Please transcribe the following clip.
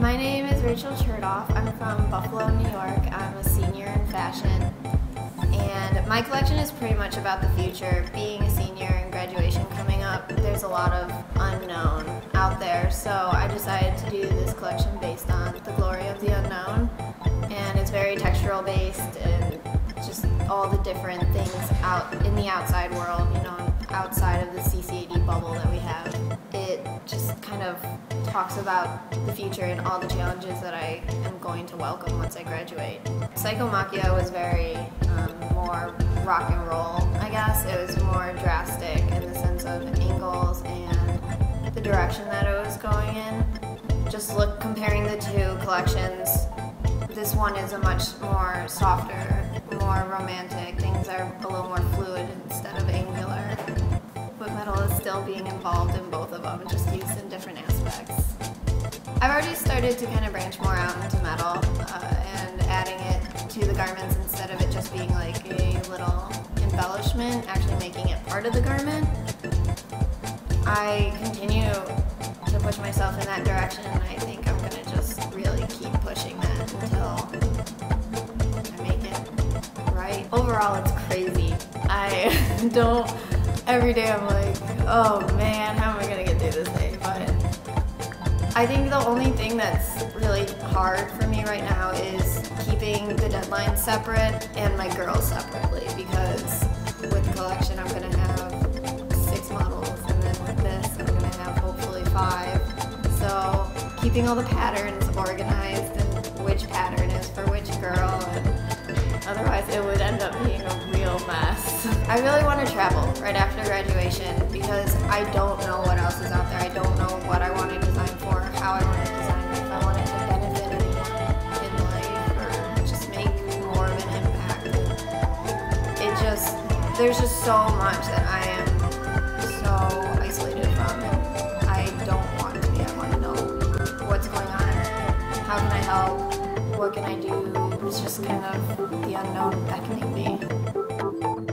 My name is Chertoff. I'm from Buffalo, New York. I'm a senior in fashion. And my collection is pretty much about the future. Being a senior and graduation coming up, there's a lot of unknown out there. So I decided to do this collection based on the glory of the unknown. And it's very textural based and just all the different things out in the outside world, you know, outside of the CCAD bubble that we have. It just kind of talks about the future and all the challenges that I am going to welcome once I graduate. Psychomachia was very more rock and roll, I guess. It was more drastic in the sense of angles and the direction that it was going in. Just comparing the two collections, this one is a much more softer, more romantic. Things are a little more fluid instead of angular. But metal is still being involved in both of them, just used in different aspects. I've already started to kind of branch more out into metal and adding it to the garments instead of it just being like a little embellishment, actually making it part of the garment. I continue to push myself in that direction, and I think I'm going to just really keep pushing that until I make it right. Overall, it's crazy. Every day I'm like, oh man, how am I going to get through this day? But I think the only thing that's really hard for me right now is keeping the deadlines separate and my girls separately, because with the collection I'm going to have 6 models, and then with this I'm going to have hopefully 5. So keeping all the patterns organized and which pattern is for which girl, and otherwise it would end up being a real mess. I really want to travel right after graduation because I don't know what else is out there. I don't know what I want to design for, how I want to design it, if I want it to benefit anyone in life or just make more of an impact. There's just so much that I am so isolated from, and I don't want to be. I want to know what's going on, how can I help, what can I do. It's just kind of the unknown beckoning me.